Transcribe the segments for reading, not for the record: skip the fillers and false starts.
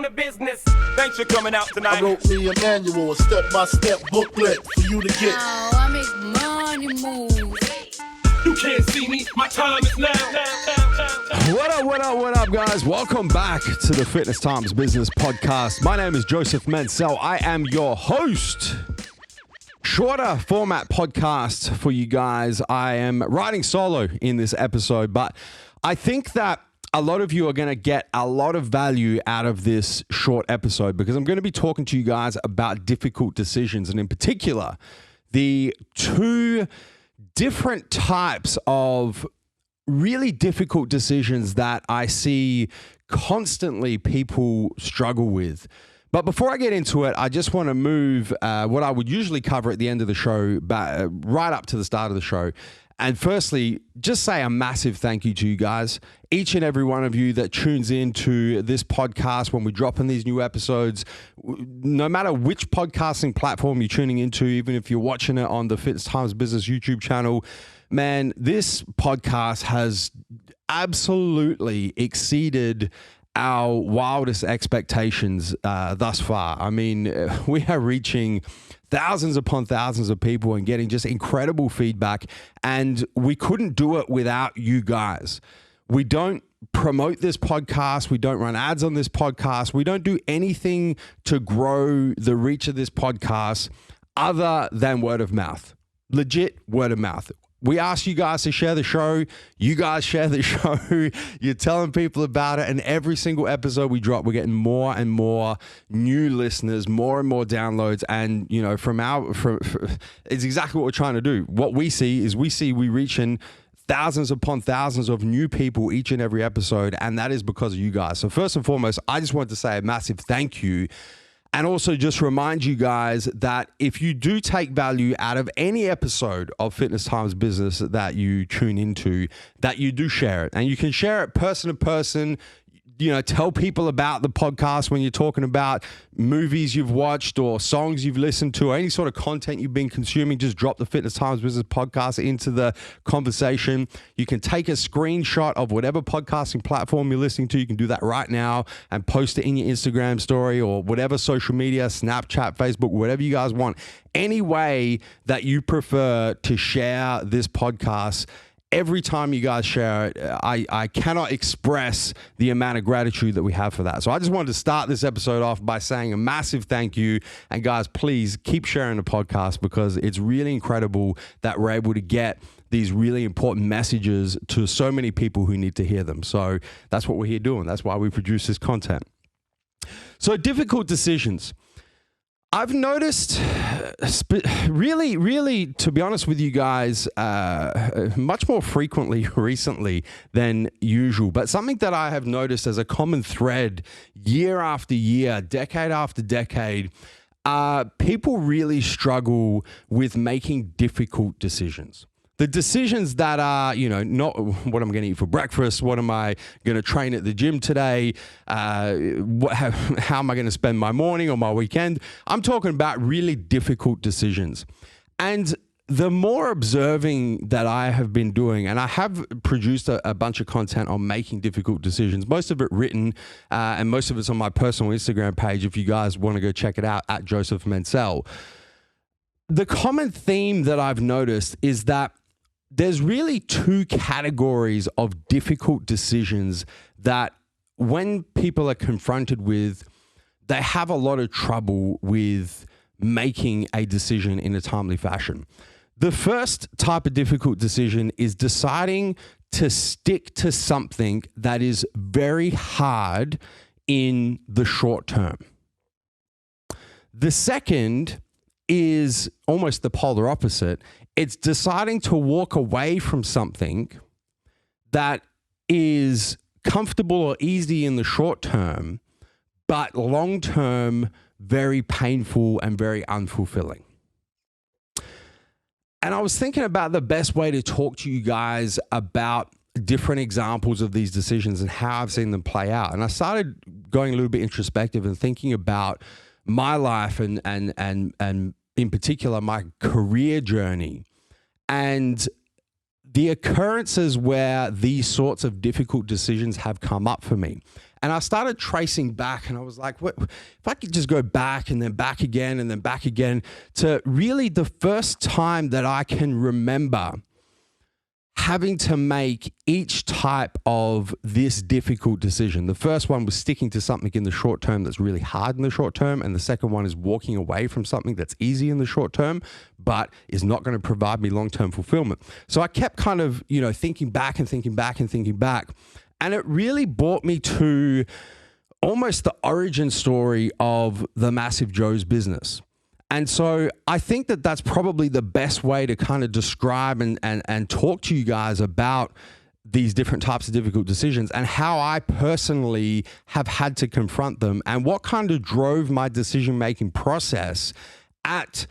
the business. Thanks for coming out tonight. I wrote me a manual, a step-by-step booklet for you to get. Oh, I make money move. You can't see me, my time is now. What up, guys? Welcome back to the Fitness Times Business Podcast. My name is Joseph Mencel. I am your host. Shorter format podcast for you guys. I am riding solo in this episode, but I think that a lot of you are going to get a lot of value out of this short episode because I'm going to be talking to you guys about difficult decisions, and in particular, the two different types of really difficult decisions that I see constantly people struggle with. But before I get into it, I just want to move what I would usually cover at the end of the show back, right up to the start of the show. And firstly, just say a massive thank you to you guys, each and every one of you that tunes into this podcast when we drop in these new episodes. No matter which podcasting platform you're tuning into, even if you're watching it on the Fitness Times Business YouTube channel, man, this podcast has absolutely exceeded our wildest expectations thus far. I mean, we are reaching thousands upon thousands of people and getting just incredible feedback. And we couldn't do it without you guys. We don't promote this podcast. We don't run ads on this podcast. We don't do anything to grow the reach of this podcast other than word of mouth. Legit word of mouth. We ask you guys to share the show. You guys share the show. You're telling people about it. And every single episode we drop, we're getting more and more new listeners, more and more downloads. And, you know, it's exactly what we're trying to do. What we see is we reaching thousands upon thousands of new people each and every episode. And that is because of you guys. So first and foremost, I just want to say a massive thank you. And also just remind you guys that if you do take value out of any episode of Fitness Times Business that you tune into, that you do share it. And you can share it person to person. You know, tell people about the podcast when you're talking about movies you've watched or songs you've listened to or any sort of content you've been consuming. Just drop the Fitness Times Business Podcast into the conversation. You can take a screenshot of whatever podcasting platform you're listening to. You can do that right now and post it in your Instagram story or whatever social media, Snapchat, Facebook, whatever you guys want. Any way that you prefer to share this podcast. Every time you guys share it, I cannot express the amount of gratitude that we have for that. So I just wanted to start this episode off by saying a massive thank you. And guys, please keep sharing the podcast because it's really incredible that we're able to get these really important messages to so many people who need to hear them. So that's what we're here doing. That's why we produce this content. So difficult decisions. I've noticed really, to be honest with you guys, much more frequently recently than usual, but something that I have noticed as a common thread year after year, decade after decade, people really struggle with making difficult decisions. The decisions that are, you know, not what I'm going to eat for breakfast, what am I going to train at the gym today, how am I going to spend my morning or my weekend? I'm talking about really difficult decisions. And the more observing that I have been doing, and I have produced a bunch of content on making difficult decisions, most of it written, and most of it's on my personal Instagram page if you guys want to go check it out, at Joseph Mencel. The common theme that I've noticed is that there's really two categories of difficult decisions that when people are confronted with, they have a lot of trouble with making a decision in a timely fashion. The first type of difficult decision is deciding to stick to something that is very hard in the short term. The second is almost the polar opposite. It's deciding to walk away from something that is comfortable or easy in the short term, but long term, very painful and very unfulfilling. And I was thinking about the best way to talk to you guys about different examples of these decisions and how I've seen them play out. And I started going a little bit introspective and thinking about my life and in particular my career journey and the occurrences where these sorts of difficult decisions have come up for me. And I started tracing back, and I was like, what if I could just go back and then back again and then back again to really the first time that I can remember having to make each type of this difficult decision. The first one was sticking to something in the short term that's really hard in the short term. And the second one is walking away from something that's easy in the short term, but is not going to provide me long-term fulfillment. So I kept kind of, thinking back and thinking back and thinking back. And it really brought me to almost the origin story of the MassiveJoes business. And so I think that that's probably the best way to kind of describe and talk to you guys about these different types of difficult decisions and how I personally have had to confront them and what kind of drove my decision-making process at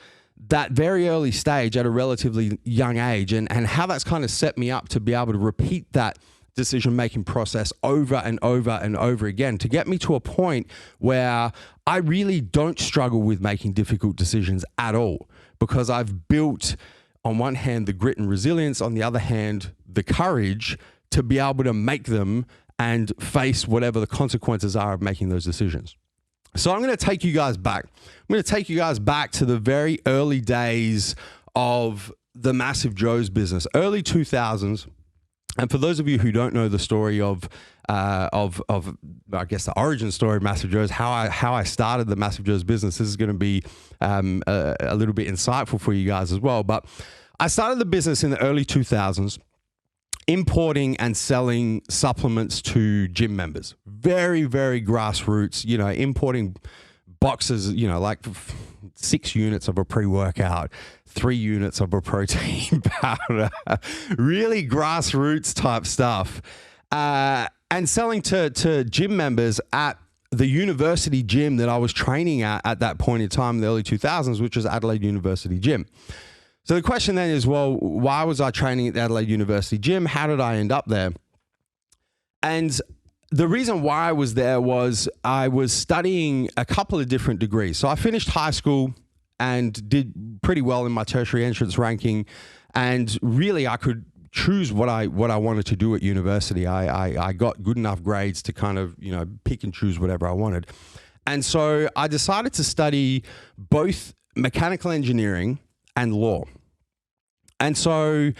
that very early stage at a relatively young age, and how that's kind of set me up to be able to repeat that decision-making process over and over and over again to get me to a point where I really don't struggle with making difficult decisions at all, because I've built, on one hand, the grit and resilience, on the other hand, the courage to be able to make them and face whatever the consequences are of making those decisions. So I'm going to take you guys back. I'm going to take you guys back to the very early days of the MassiveJoes business, early 2000s. And for those of you who don't know the story of I guess the origin story of MassiveJoes, how I started the MassiveJoes business, this is going to be a little bit insightful for you guys as well. But I started the business in the early 2000s, importing and selling supplements to gym members. Very, very grassroots, importing boxes, like 6 units of a pre-workout, 3 units of a protein powder, really grassroots type stuff, and selling to gym members at the university gym that I was training at that point in time in the early 2000s, which was Adelaide University Gym. So the question then is, well, why was I training at the Adelaide University Gym? How did I end up there? And the reason why I was there was I was studying a couple of different degrees. So I finished high school and did pretty well in my tertiary entrance ranking. And really I could choose what I wanted to do at university. I got good enough grades to kind of, pick and choose whatever I wanted. And so I decided to study both mechanical engineering and law. And so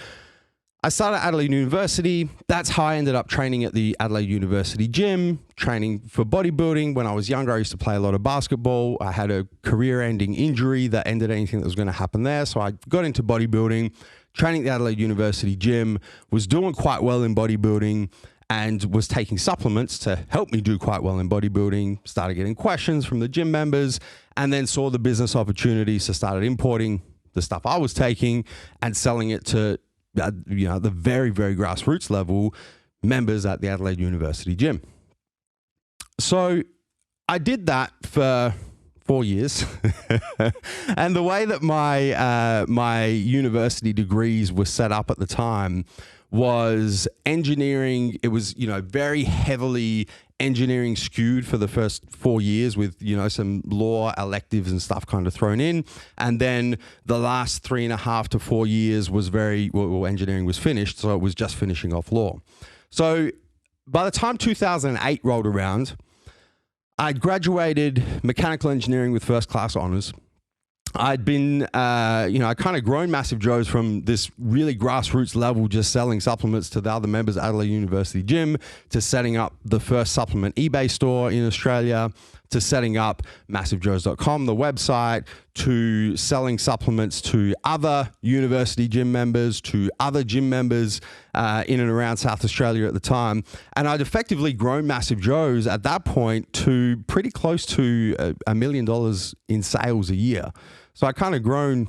I started at Adelaide University. That's how I ended up training at the Adelaide University Gym, training for bodybuilding. When I was younger, I used to play a lot of basketball. I had a career-ending injury that ended anything that was going to happen there. So I got into bodybuilding, training at the Adelaide University Gym, was doing quite well in bodybuilding and was taking supplements to help me do quite well in bodybuilding, started getting questions from the gym members, and then saw the business opportunities, so started importing the stuff I was taking and selling it to the very, very grassroots level members at the Adelaide University Gym. So I did that for 4 years. And the way that my university degrees were set up at the time was engineering. It was, very heavily engineering skewed for the first 4 years with, some law electives and stuff kind of thrown in. And then the last 3.5 to 4 years was engineering was finished. So it was just finishing off law. So by the time 2008 rolled around, I graduated mechanical engineering with first class honors. I'd been, I kind of grown MassiveJoes from this really grassroots level, just selling supplements to the other members at Adelaide University Gym, to setting up the first supplement eBay store in Australia, to setting up MassiveJoes.com, the website, to selling supplements to other university gym members, to other gym members in and around South Australia at the time. And I'd effectively grown MassiveJoes at that point to pretty close to $1 million in sales a year. So I kind of grown,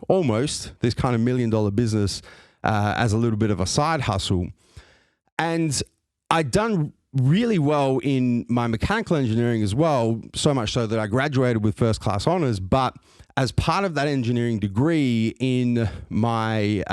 almost this kind of $1 million business as a little bit of a side hustle. And I'd done really well in my mechanical engineering as well, so much so that I graduated with first class honors. But as part of that engineering degree, in my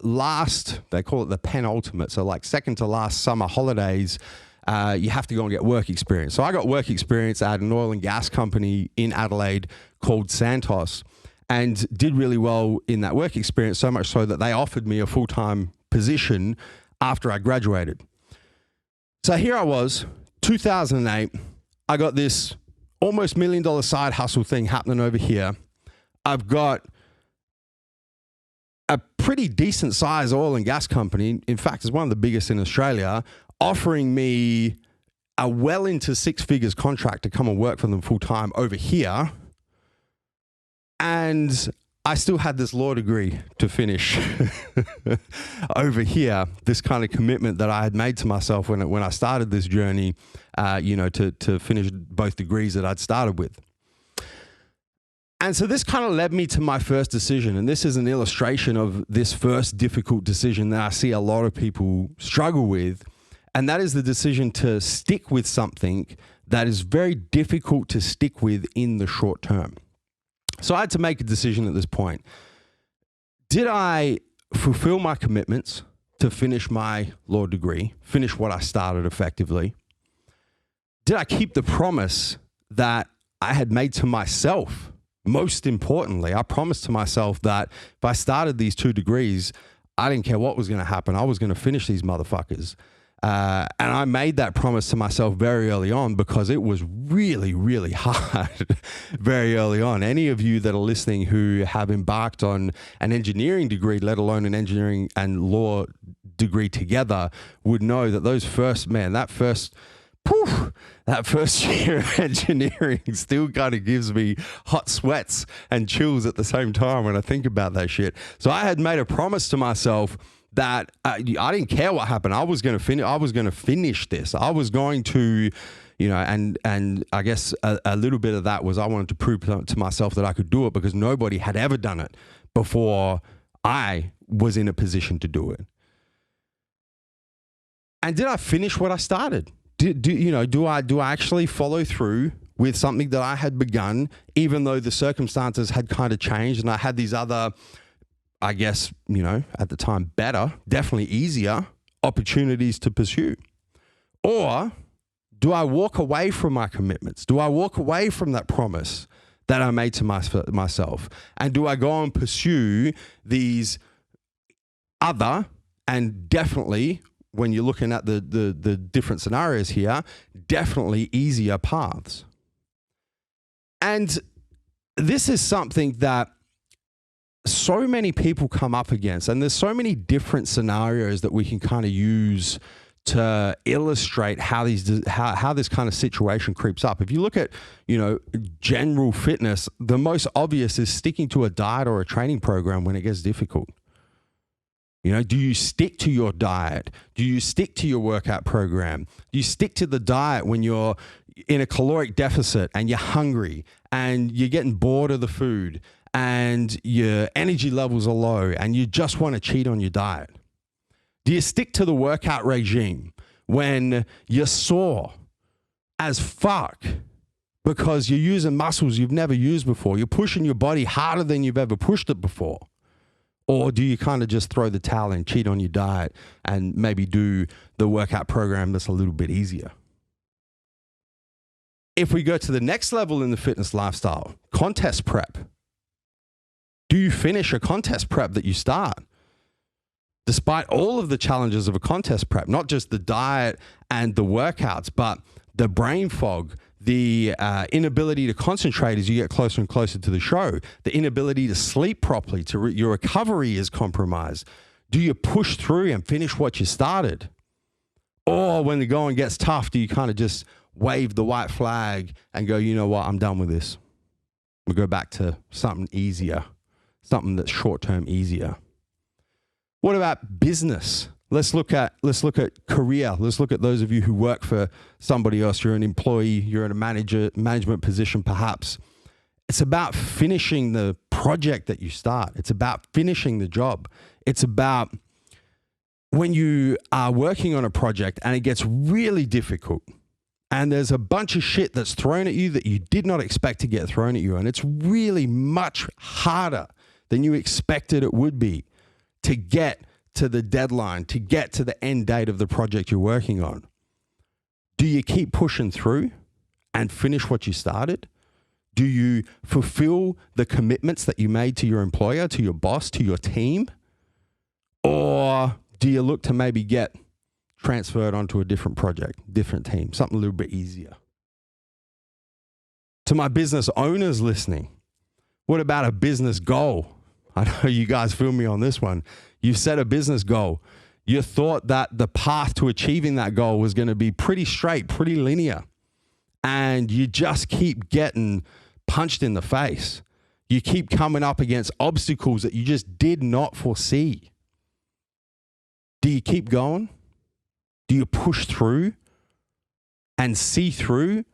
last, they call it the penultimate, so like second to last summer holidays, you have to go and get work experience. So I got work experience at an oil and gas company in Adelaide called Santos, and did really well in that work experience, so much so that they offered me a full-time position after I graduated. So here I was, 2 2008, I got this almost $1 million side hustle thing happening over here. I've got a pretty decent size oil and gas company. In fact, it's one of the biggest in Australia, offering me a well into six figures contract to come and work for them full time over here. And I still had this law degree to finish over here, this kind of commitment that I had made to myself when I started this journey, to finish both degrees that I'd started with. And so this kind of led me to my first decision. And this is an illustration of this first difficult decision that I see a lot of people struggle with. And that is the decision to stick with something that is very difficult to stick with in the short term. So I had to make a decision at this point. Did I fulfill my commitments to finish my law degree, finish what I started effectively? Did I keep the promise that I had made to myself? Most importantly, I promised to myself that if I started these 2 degrees, I didn't care what was going to happen. I was going to finish these motherfuckers. And I made that promise to myself very early on because it was really, really hard very early on. Any of you that are listening who have embarked on an engineering degree, let alone an engineering and law degree together, would know that that first year of engineering still kind of gives me hot sweats and chills at the same time when I think about that shit. So I had made a promise to myself that I didn't care what happened. I was going to finish. I was going to finish this. I was going to, and I guess a little bit of that was I wanted to prove to myself that I could do it because nobody had ever done it before I was in a position to do it. And did I finish what I started? Do I actually follow through with something that I had begun, even though the circumstances had kind of changed and I had these other, I guess, at the time, better, definitely easier opportunities to pursue? Or do I walk away from my commitments? Do I walk away from that promise that I made to myself? And do I go and pursue these other, and definitely, when you're looking at the different scenarios here, definitely easier paths? And this is something that so many people come up against, and there's so many different scenarios that we can kind of use to illustrate how this kind of situation creeps up. If you look at, general fitness, the most obvious is sticking to a diet or a training program when it gets difficult. Do you stick to your diet? Do you stick to your workout program? Do you stick to the diet when you're in a caloric deficit and you're hungry and you're getting bored of the food and your energy levels are low and you just want to cheat on your diet? Do you stick to the workout regime when you're sore as fuck because you're using muscles you've never used before? You're pushing your body harder than you've ever pushed it before. Or do you kind of just throw the towel and cheat on your diet and maybe do the workout program that's a little bit easier? If we go to the next level in the fitness lifestyle, contest prep. Do you finish a contest prep that you start? Despite all of the challenges of a contest prep, not just the diet and the workouts, but the brain fog, the inability to concentrate as you get closer and closer to the show, the inability to sleep properly, your recovery is compromised. Do you push through and finish what you started? Or when the going gets tough, do you kind of just wave the white flag and go, you know what, I'm done with this. We'll go back to something easier, something that's short-term easier. What about business? Let's look at career. Let's look at those of you who work for somebody else. You're an employee. You're in a management position, perhaps. It's about finishing the project that you start. It's about finishing the job. It's about when you are working on a project and it gets really difficult and there's a bunch of shit that's thrown at you that you did not expect to get thrown at you, and it's really much harder than you expected it would be to get to the deadline, to get to the end date of the project you're working on. Do you keep pushing through and finish what you started? Do you fulfill the commitments that you made to your employer, to your boss, to your team? Or do you look to maybe get transferred onto a different project, different team, something a little bit easier. To my business owners listening, what about a business goal? I know you guys feel me on this one. You set a business goal. You thought that the path to achieving that goal was going to be pretty straight, pretty linear. And you just keep getting punched in the face. You keep coming up against obstacles that you just did not foresee. Do you keep going? Do you push through and see through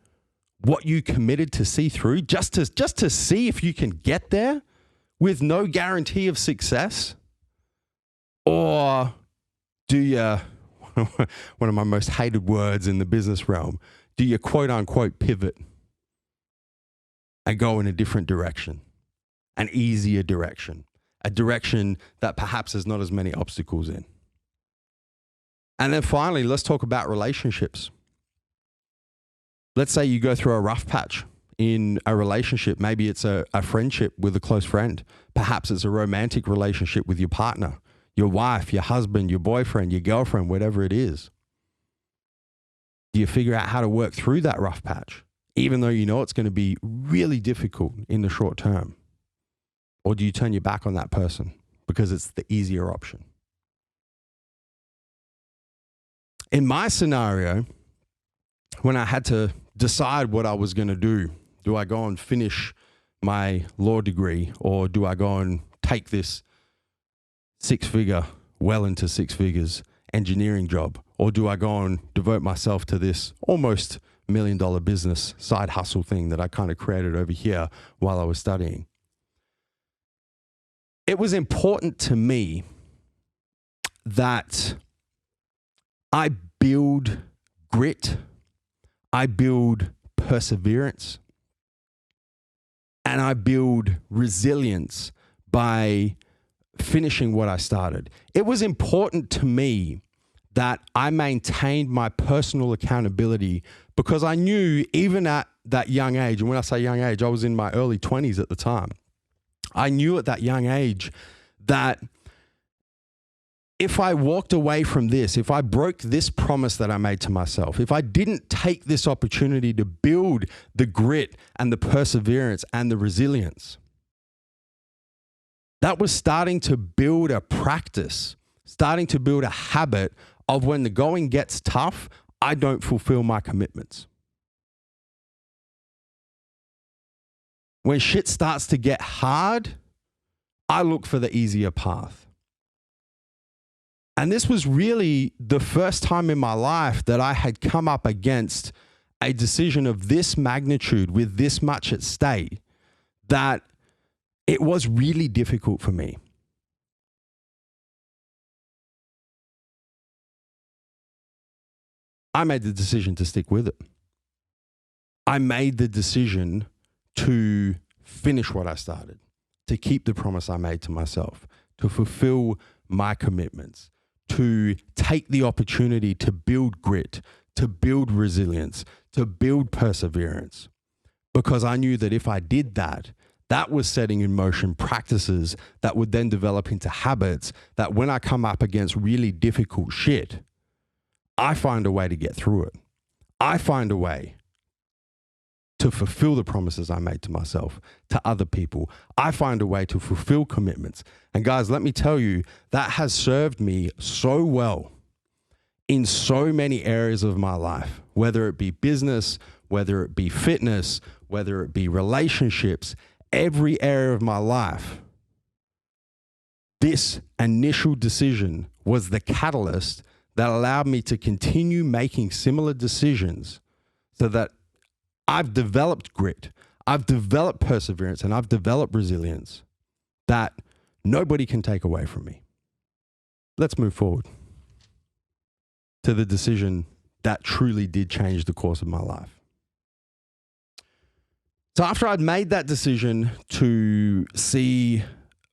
what you committed to see through just to see if you can get there with no guarantee of success? Or do you, one of my most hated words in the business realm, do you quote unquote pivot and go in a different direction, an easier direction, a direction that perhaps has not as many obstacles in? And then finally, let's talk about relationships. Let's say you go through a rough patch in a relationship. Maybe it's a friendship with a close friend. Perhaps it's a romantic relationship with your partner, your wife, your husband, your boyfriend, your girlfriend, whatever it is. Do you figure out how to work through that rough patch, even though you know it's going to be really difficult in the short term? Or do you turn your back on that person because it's the easier option? In my scenario, when I had to decide what I was going to do I go and finish my law degree, or do I go and take this well into six figures engineering job, or do I go and devote myself to this almost $1 million business side hustle thing that I kind of created over here while I was studying? It was important to me that I build grit, I build perseverance, and I build resilience by finishing what I started. It was important to me that I maintained my personal accountability, because I knew even at that young age, and when I say young age, I was in my early 20s at the time. I knew at that young age that if I walked away from this, if I broke this promise that I made to myself, if I didn't take this opportunity to build the grit and the perseverance and the resilience, that was starting to build a practice, starting to build a habit of when the going gets tough, I don't fulfill my commitments. When shit starts to get hard, I look for the easier path. And this was really the first time in my life that I had come up against a decision of this magnitude with this much at stake, that it was really difficult for me. I made the decision to stick with it. I made the decision to finish what I started, to keep the promise I made to myself, to fulfill my commitments, to take the opportunity to build grit, to build resilience, to build perseverance. Because I knew that if I did that, that was setting in motion practices that would then develop into habits that when I come up against really difficult shit, I find a way to get through it. I find a way to fulfill the promises I made to myself, to other people. I find a way to fulfill commitments. And guys, let me tell you, that has served me so well in so many areas of my life, whether it be business, whether it be fitness, whether it be relationships, every area of my life. This initial decision was the catalyst that allowed me to continue making similar decisions, so that I've developed grit, I've developed perseverance, and I've developed resilience that nobody can take away from me. Let's move forward to the decision that truly did change the course of my life. So after I'd made that decision to see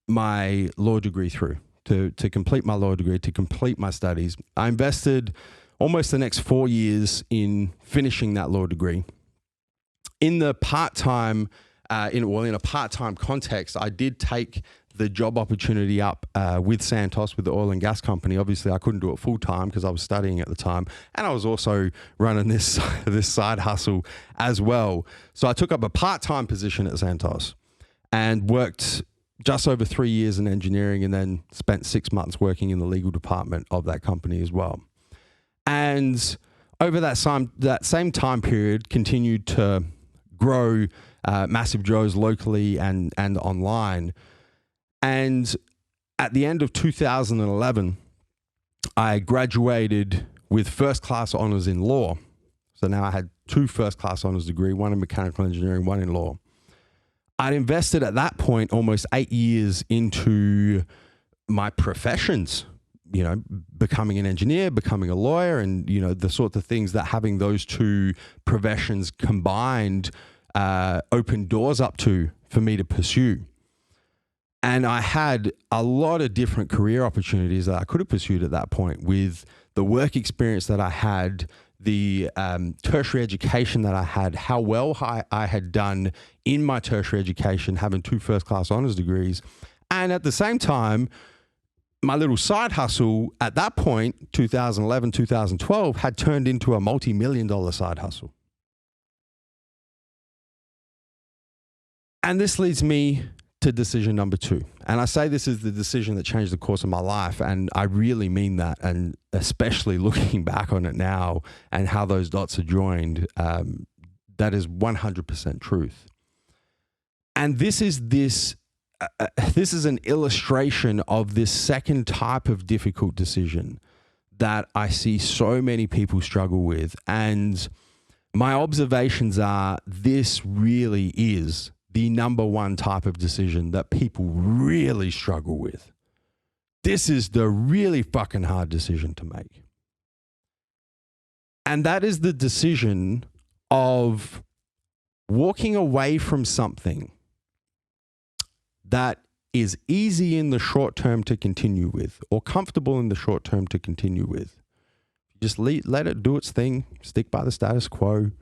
my law degree through, to complete my law degree, to complete my studies, I invested almost the next 4 years in finishing that law degree. In the part-time, in a part-time context, I did take the job opportunity up with Santos, with the oil and gas company. Obviously, I couldn't do it full time because I was studying at the time, and I was also running this side hustle as well. So I took up a part-time position at Santos and worked just over 3 years in engineering, and then spent 6 months working in the legal department of that company as well. And over that same time period, continued to grow MassiveJoes locally and online. And at the end of 2011, I graduated with first-class honors in law. So now I had 2 first-class honors degrees, one in mechanical engineering, one in law. I'd invested at that point almost 8 years into my professions, becoming an engineer, becoming a lawyer, and, the sort of things that having those 2 professions combined opened doors up to for me to pursue. And I had a lot of different career opportunities that I could have pursued at that point with the work experience that I had, the tertiary education that I had, how well I had done in my tertiary education, having 2 first-class honors degrees. And at the same time, my little side hustle at that point, 2011, 2012, had turned into a multi-million-dollar side hustle. And this leads me to decision number 2. And I say this is the decision that changed the course of my life. And I really mean that. And especially looking back on it now and how those dots are joined, that is 100% truth. And this is an illustration of this second type of difficult decision that I see so many people struggle with. And my observations are this really is the number 1 type of decision that people really struggle with. This is the really fucking hard decision to make. And that is the decision of walking away from something that is easy in the short term to continue with, or comfortable in the short term to continue with. Just let it do its thing, stick by the status quo,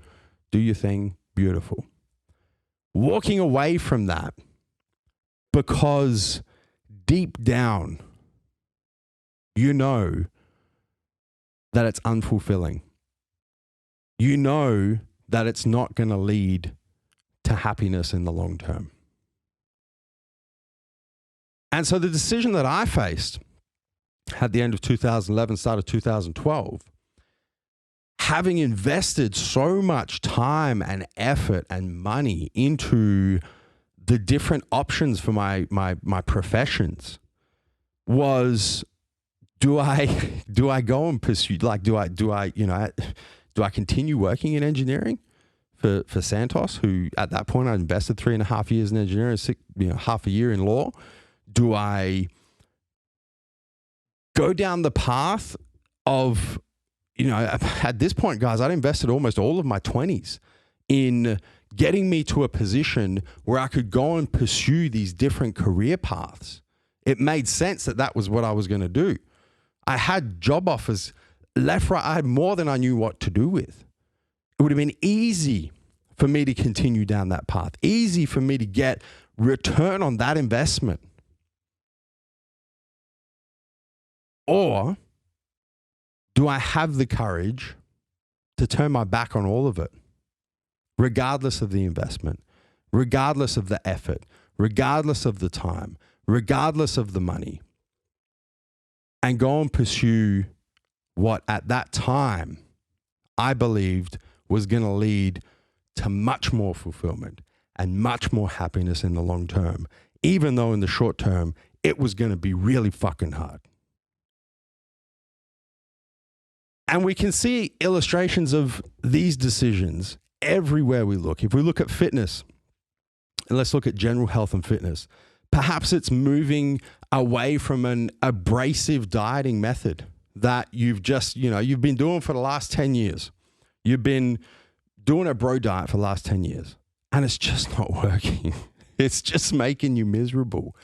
do your thing, beautiful. Walking away from that because deep down, you know that it's unfulfilling. You know that it's not going to lead to happiness in the long term. And so the decision that I faced at the end of 2011, start of 2012, having invested so much time and effort and money into the different options for my professions, was do I go and pursue, like, do I continue working in engineering for Santos, who at that point I invested 3.5 years in engineering, half a year in law? Do I go down the path of, at this point, guys, I'd invested almost all of my 20s in getting me to a position where I could go and pursue these different career paths. It made sense that was what I was going to do. I had job offers left, right. I had more than I knew what to do with. It would have been easy for me to continue down that path, easy for me to get return on that investment. Or do I have the courage to turn my back on all of it, regardless of the investment, regardless of the effort, regardless of the time, regardless of the money, and go and pursue what at that time I believed was going to lead to much more fulfillment and much more happiness in the long term, even though in the short term it was going to be really fucking hard. And we can see illustrations of these decisions everywhere we look. If we look at fitness, and let's look at general health and fitness, perhaps it's moving away from an abrasive dieting method that you've been doing for the last 10 years. You've been doing a bro diet for the last 10 years, and it's just not working. It's just making you miserable.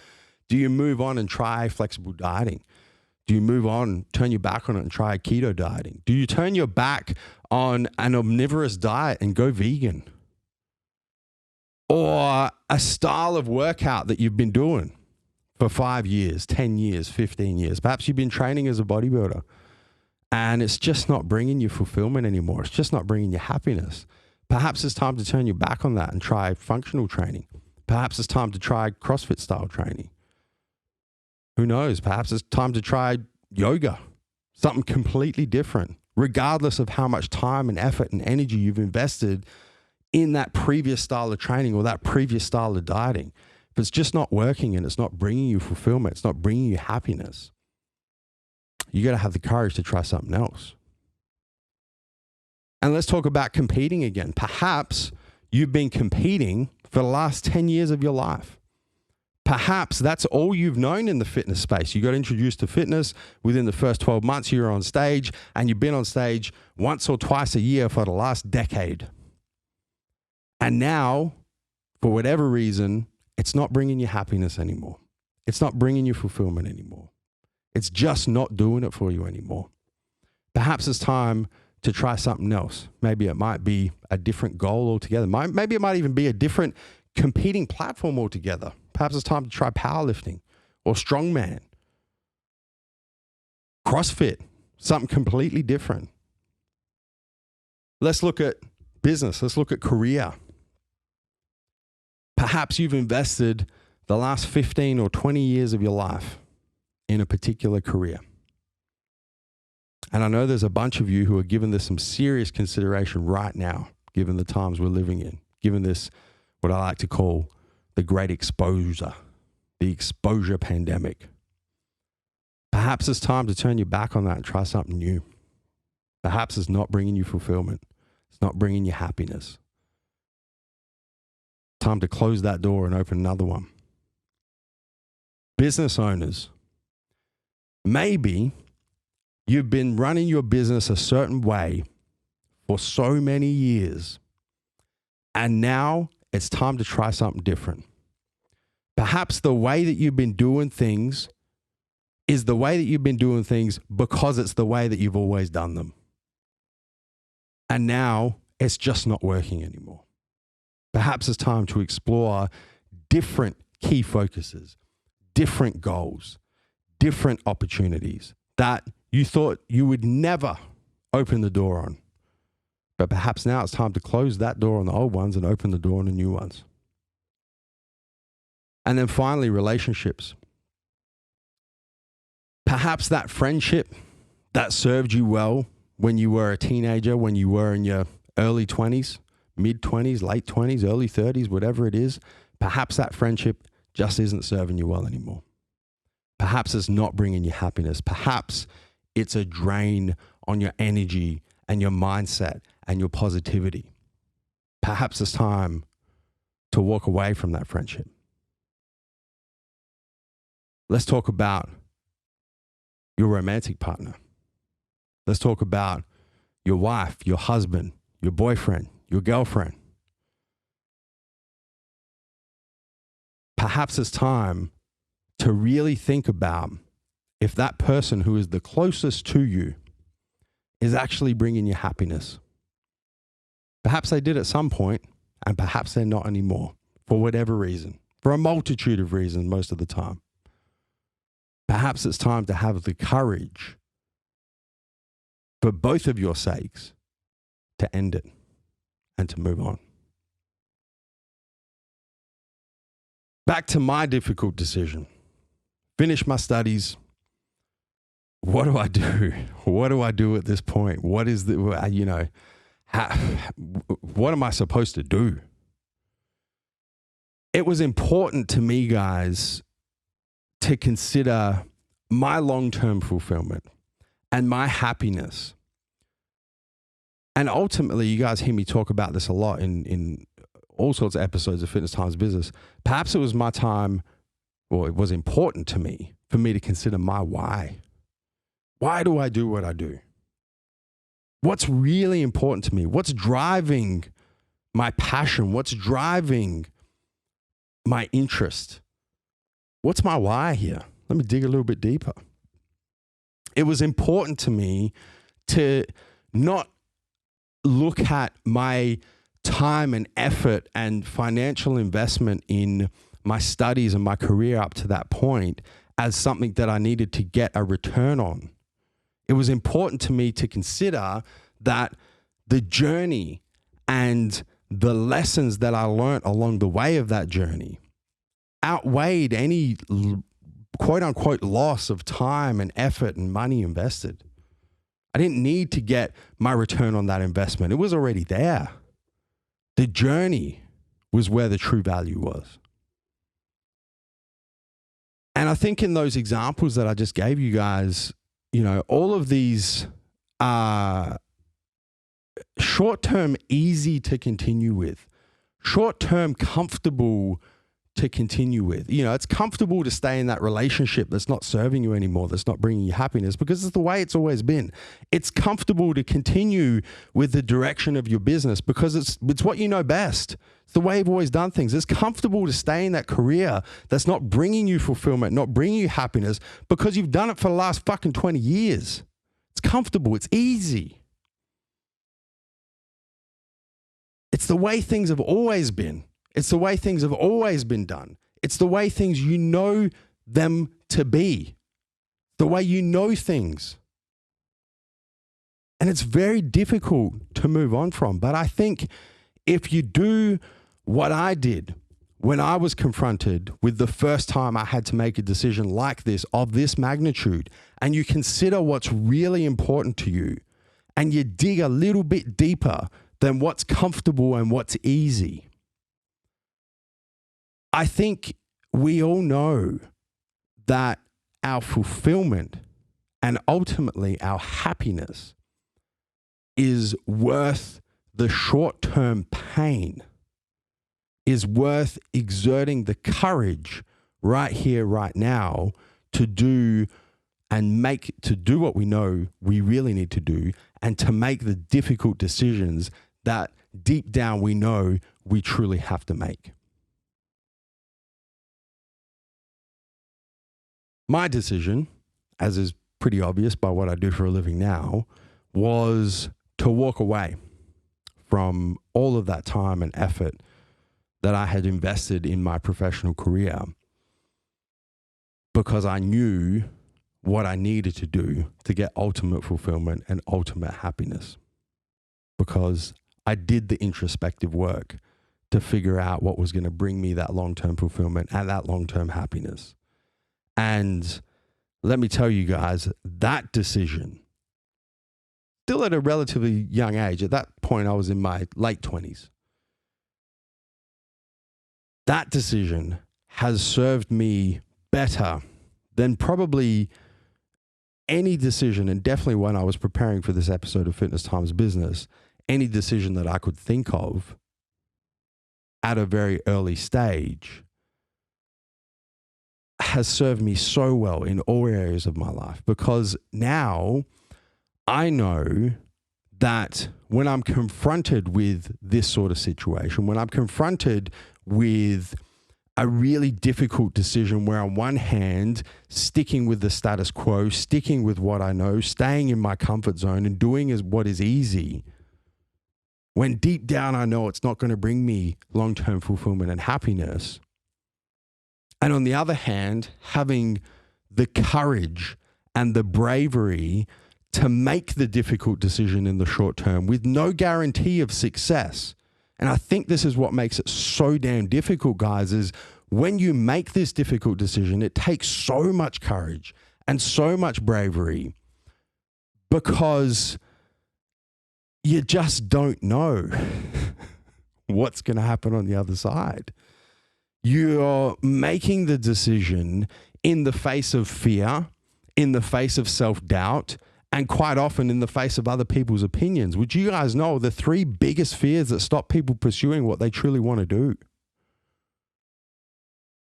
Do you move on and try flexible dieting? Do you move on, turn your back on it and try keto dieting? Do you turn your back on an omnivorous diet and go vegan? Or a style of workout that you've been doing for 5 years, 10 years, 15 years. Perhaps you've been training as a bodybuilder and it's just not bringing you fulfillment anymore. It's just not bringing you happiness. Perhaps it's time to turn your back on that and try functional training. Perhaps it's time to try CrossFit style training. Who knows? Perhaps it's time to try yoga, something completely different, regardless of how much time and effort and energy you've invested in that previous style of training or that previous style of dieting. If it's just not working and it's not bringing you fulfillment, it's not bringing you happiness, you got to have the courage to try something else. And let's talk about competing again. Perhaps you've been competing for the last 10 years of your life. Perhaps that's all you've known in the fitness space. You got introduced to fitness within the first 12 months you were on stage, and you've been on stage once or twice a year for the last decade. And now, for whatever reason, it's not bringing you happiness anymore. It's not bringing you fulfillment anymore. It's just not doing it for you anymore. Perhaps it's time to try something else. Maybe it might be a different goal altogether. Maybe it might even be a different competing platform altogether. Perhaps it's time to try powerlifting or strongman, CrossFit, something completely different. Let's look at business. Let's look at career. Perhaps you've invested the last 15 or 20 years of your life in a particular career. And I know there's a bunch of you who are giving this some serious consideration right now, given the times we're living in, given this, what I like to call the great exposure, the exposure pandemic. Perhaps it's time to turn your back on that and try something new. Perhaps it's not bringing you fulfillment. It's not bringing you happiness. Time to close that door and open another one. Business owners, maybe you've been running your business a certain way for so many years, and now it's time to try something different. Perhaps the way that you've been doing things is the way that you've been doing things because it's the way that you've always done them. And now it's just not working anymore. Perhaps it's time to explore different key focuses, different goals, different opportunities that you thought you would never open the door on. But perhaps now it's time to close that door on the old ones and open the door on the new ones. And then finally, relationships. Perhaps that friendship that served you well when you were a teenager, when you were in your early 20s, mid-20s, late 20s, early 30s, whatever it is, perhaps that friendship just isn't serving you well anymore. Perhaps it's not bringing you happiness. Perhaps it's a drain on your energy and your mindset and your positivity. Perhaps it's time to walk away from that friendship. Let's talk about your romantic partner. Let's talk about your wife, your husband, your boyfriend, your girlfriend. Perhaps it's time to really think about if that person who is the closest to you is actually bringing you happiness. Perhaps they did at some point, and perhaps they're not anymore, for whatever reason, for a multitude of reasons most of the time. Perhaps it's time to have the courage, for both of your sakes, to end it and to move on. Back to my difficult decision. Finish my studies. What do I do? What do I do at this point? What is the, what am I supposed to do? It was important to me, guys, to consider my long-term fulfillment and my happiness. And ultimately, you guys hear me talk about this a lot in all sorts of episodes of Fitness Times Business. Perhaps it was my time, or it was important to me for me to consider my why. Why do I do what I do? What's really important to me? What's driving my passion? What's driving my interest? What's my why here? Let me dig a little bit deeper. It was important to me to not look at my time and effort and financial investment in my studies and my career up to that point as something that I needed to get a return on. It was important to me to consider that the journey and the lessons that I learned along the way of that journey outweighed any quote unquote loss of time and effort and money invested. I didn't need to get my return on that investment. It was already there. The journey was where the true value was. And I think in those examples that I just gave you guys, you know, all of these are short-term easy to continue with, short-term comfortable to continue with. You know, it's comfortable to stay in that relationship that's not serving you anymore, that's not bringing you happiness, because it's the way it's always been. It's comfortable to continue with the direction of your business because it's what you know best. It's the way you've always done things. It's comfortable to stay in that career that's not bringing you fulfillment, not bringing you happiness, because you've done it for the last fucking 20 years. It's comfortable. It's easy. It's the way things have always been. It's the way things have always been done. It's the way things you know them to be. The way you know things. And it's very difficult to move on from. But I think if you do what I did when I was confronted with the first time I had to make a decision like this, of this magnitude, and you consider what's really important to you, and you dig a little bit deeper than what's comfortable and what's easy, I think we all know that our fulfillment and ultimately our happiness is worth the short-term pain, is worth exerting the courage right here, right now to do what we know we really need to do, and to make the difficult decisions that deep down we know we truly have to make. My decision, as is pretty obvious by what I do for a living now, was to walk away from all of that time and effort that I had invested in my professional career, because I knew what I needed to do to get ultimate fulfillment and ultimate happiness, because I did the introspective work to figure out what was going to bring me that long-term fulfillment and that long-term happiness. And let me tell you guys, that decision, still at a relatively young age, at that point I was in my late 20s, that decision has served me better than probably any decision, and definitely when I was preparing for this episode of Fitness Times Business, any decision that I could think of at a very early stage has served me so well in all areas of my life, because now I know that when I'm confronted with this sort of situation, when I'm confronted with a really difficult decision where on one hand, sticking with the status quo, sticking with what I know, staying in my comfort zone and doing what is easy, when deep down I know it's not going to bring me long-term fulfillment and happiness. And on the other hand, having the courage and the bravery to make the difficult decision in the short term with no guarantee of success. And I think this is what makes it so damn difficult, guys, is when you make this difficult decision, it takes so much courage and so much bravery, because you just don't know what's going to happen on the other side. You're making the decision in the face of fear, in the face of self-doubt, and quite often in the face of other people's opinions, which you guys know are the three biggest fears that stop people pursuing what they truly want to do.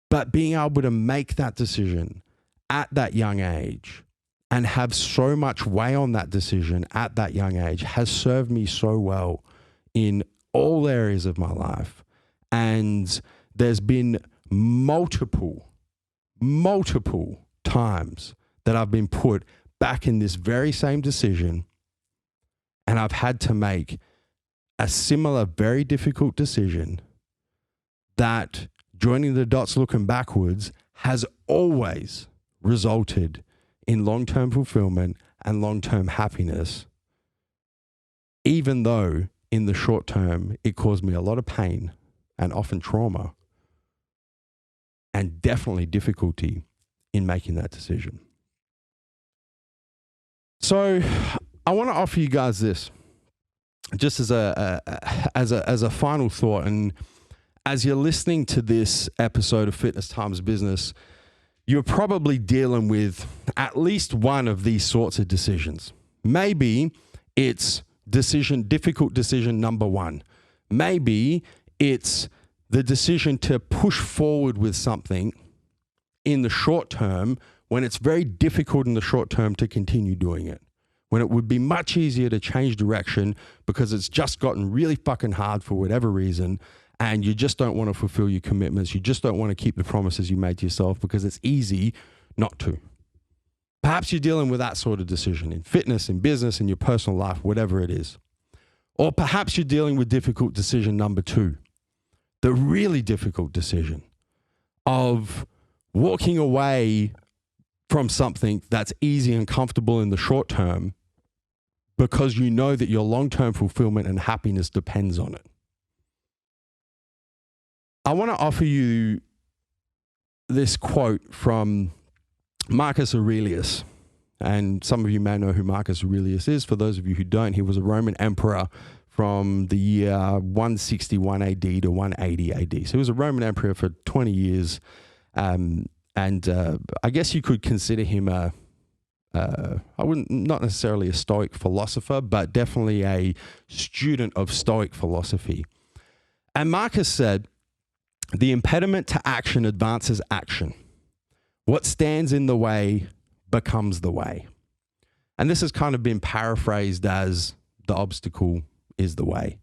But being able to make that decision at that young age and have so much weigh on that decision at that young age has served me so well in all areas of my life. And there's been multiple times that I've been put back in this very same decision, and I've had to make a similar, very difficult decision that joining the dots looking backwards has always resulted in long-term fulfillment and long-term happiness, even though in the short term it caused me a lot of pain and often trauma and definitely difficulty in making that decision. So I want to offer you guys this just as a final thought. And as you're listening to this episode of Fitness Times Business, you're probably dealing with at least one of these sorts of decisions. Maybe it's difficult decision number one. Maybe it's the decision to push forward with something in the short term when it's very difficult in the short term to continue doing it. When it would be much easier to change direction because it's just gotten really fucking hard for whatever reason, and you just don't want to fulfill your commitments. You just don't want to keep the promises you made to yourself because it's easy not to. Perhaps you're dealing with that sort of decision in fitness, in business, in your personal life, whatever it is. Or perhaps you're dealing with difficult decision number two, the really difficult decision of walking away from something that's easy and comfortable in the short term because you know that your long-term fulfillment and happiness depends on it. I want to offer you this quote from Marcus Aurelius. And some of you may know who Marcus Aurelius is. For those of you who don't, he was a Roman emperor from the year 161 AD to 180 AD. So he was a Roman emperor for 20 years. And I guess you could consider him not necessarily a Stoic philosopher, but definitely a student of Stoic philosophy. And Marcus said, "The impediment to action advances action. What stands in the way becomes the way." And this has kind of been paraphrased as the obstacle is the way.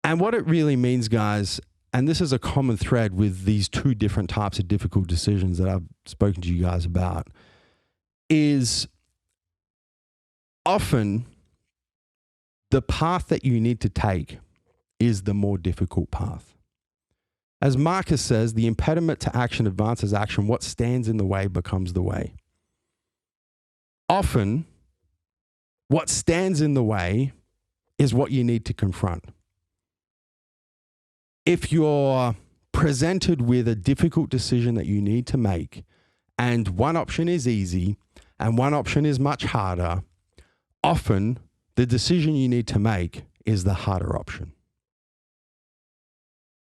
And what it really means, guys, and this is a common thread with these two different types of difficult decisions that I've spoken to you guys about, is often the path that you need to take is the more difficult path. As Marcus says, the impediment to action advances action. What stands in the way becomes the way. Often, what stands in the way is what you need to confront. If you're presented with a difficult decision that you need to make, and one option is easy and one option is much harder, often the decision you need to make is the harder option.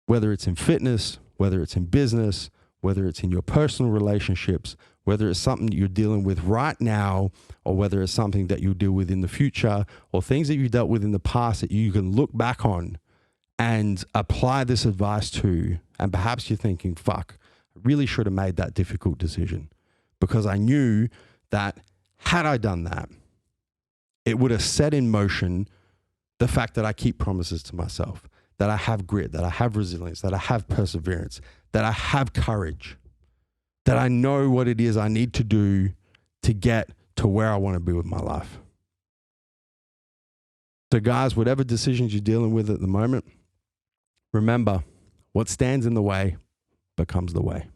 Whether it's in fitness, whether it's in business, whether it's in your personal relationships, whether it's something that you're dealing with right now, or whether it's something that you'll deal with in the future, or things that you dealt with in the past that you can look back on and apply this advice to, and perhaps you're thinking, fuck, I really should have made that difficult decision because I knew that had I done that, it would have set in motion the fact that I keep promises to myself, that I have grit, that I have resilience, that I have perseverance, that I have courage, that I know what it is I need to do to get to where I want to be with my life. So guys, whatever decisions you're dealing with at the moment, remember, what stands in the way becomes the way.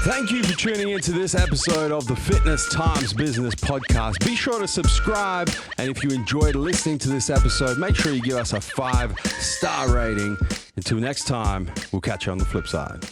Thank you for tuning into this episode of the Fitness Times Business Podcast. Be sure to subscribe, and if you enjoyed listening to this episode, make sure you give us a 5-star rating. Until next time, we'll catch you on the flip side.